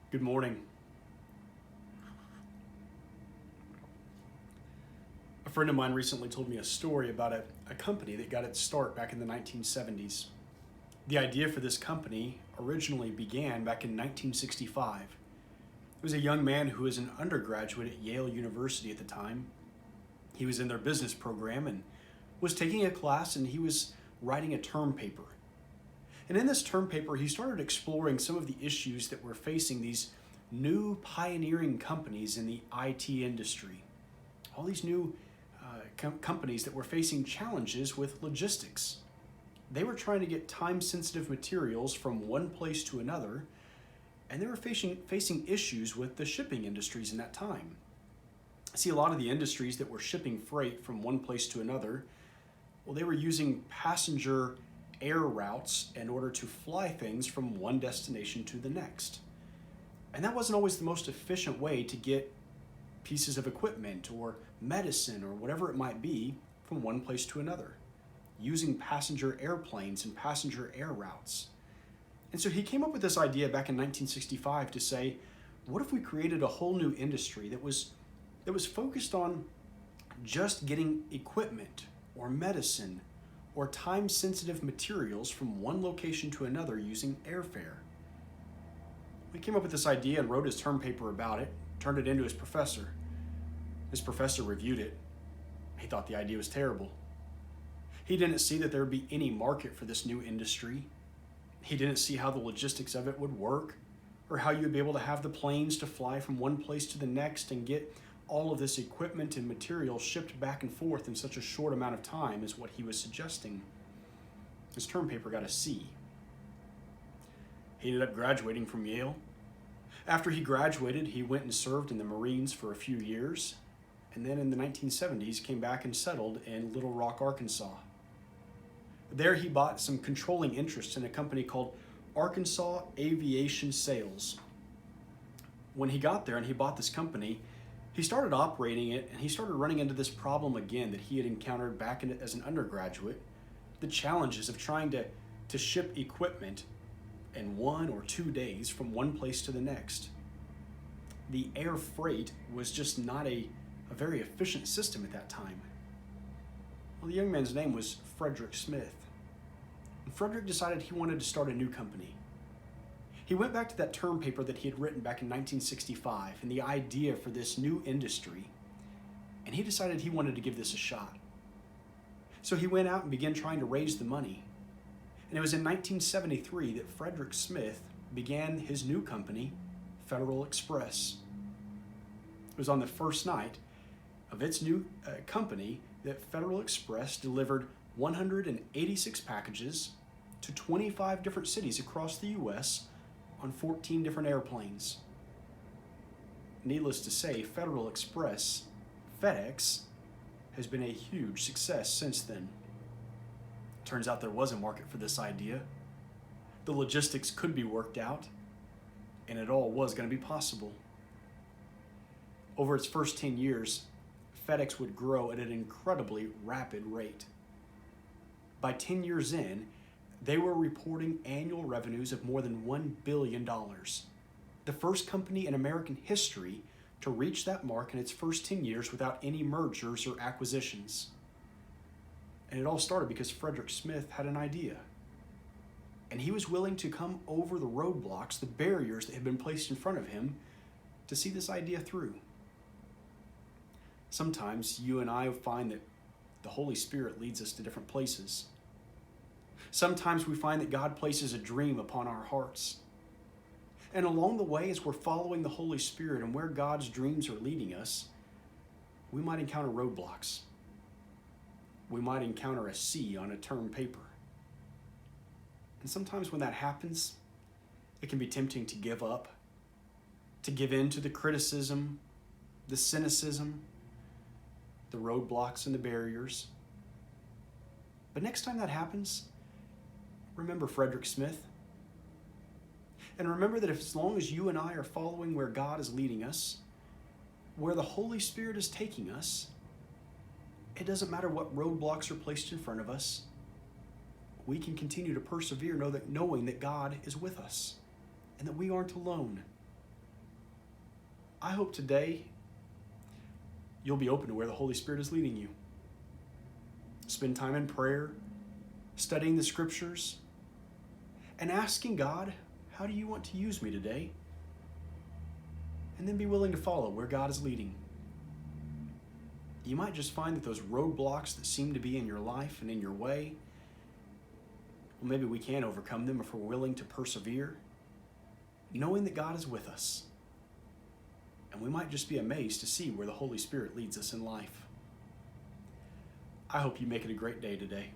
Good morning. A friend of mine recently told me a story about a company that got its start back in the 1970s. The idea for this company originally began back in 1965. It was a young man who was an undergraduate at Yale University at the time. He was in their business program and was taking a class, and he was writing a term paper. And in this term paper, he started exploring some of the issues that were facing these new pioneering companies in the IT industry. All these new companies that were facing challenges with logistics. They were trying to get time-sensitive materials from one place to another, and they were facing issues with the shipping industries in that time. See, a lot of the industries that were shipping freight from one place to another, well, they were using passenger air routes in order to fly things from one destination to the next. And that wasn't always the most efficient way to get pieces of equipment or medicine or whatever it might be from one place to another, using passenger airplanes and passenger air routes. And so he came up with this idea back in 1965 to say, what if we created a whole new industry that was focused on just getting equipment or medicine or time-sensitive materials from one location to another using airfare? He came up with this idea and wrote his term paper about it, turned it into his professor. His professor reviewed it. He thought the idea was terrible. He didn't see that there would be any market for this new industry. He didn't see how the logistics of it would work, or how you'd be able to have the planes to fly from one place to the next and get all of this equipment and material shipped back and forth in such a short amount of time is what he was suggesting. His term paper got a C. He ended up graduating from Yale. After he graduated, he went and served in the Marines for a few years, and then in the 1970s came back and settled in Little Rock, Arkansas. There he bought some controlling interest in a company called Arkansas Aviation Sales. When he got there and he bought this company, he started operating it, and he started running into this problem again that he had encountered back as an undergraduate, the challenges of trying to ship equipment in 1 or 2 days from one place to the next. The air freight was just not a very efficient system at that time. Well, the young man's name was Frederick Smith. And Frederick decided he wanted to start a new company. He went back to that term paper that he had written back in 1965 and the idea for this new industry, and he decided he wanted to give this a shot. So he went out and began trying to raise the money. And it was in 1973 that Frederick Smith began his new company, Federal Express. It was on the first night of its new company that Federal Express delivered 186 packages to 25 different cities across the U.S. on 14 different airplanes. Needless to say, Federal Express, FedEx, has been a huge success since then. Turns out there was a market for this idea. The logistics could be worked out, and it all was going to be possible. Over its first 10 years, FedEx would grow at an incredibly rapid rate. By 10 years in, they were reporting annual revenues of more than $1 billion. The first company in American history to reach that mark in its first 10 years without any mergers or acquisitions. And it all started because Frederick Smith had an idea. And he was willing to come over the roadblocks, the barriers that had been placed in front of him, to see this idea through. Sometimes you and I find that the Holy Spirit leads us to different places. Sometimes we find that God places a dream upon our hearts. And along the way, as we're following the Holy Spirit and where God's dreams are leading us, we might encounter roadblocks. We might encounter a C on a term paper. And sometimes when that happens, it can be tempting to give up, to give in to the criticism, the cynicism, the roadblocks and the barriers. But next time that happens, remember Frederick Smith. And remember that as long as you and I are following where God is leading us, where the Holy Spirit is taking us, it doesn't matter what roadblocks are placed in front of us. We can continue to persevere knowing that God is with us and that we aren't alone. I hope today you'll be open to where the Holy Spirit is leading you. Spend time in prayer, studying the scriptures, and asking God, how do you want to use me today? And then be willing to follow where God is leading. You might just find that those roadblocks that seem to be in your life and in your way, well, maybe we can overcome them if we're willing to persevere, knowing that God is with us. And we might just be amazed to see where the Holy Spirit leads us in life. I hope you make it a great day today.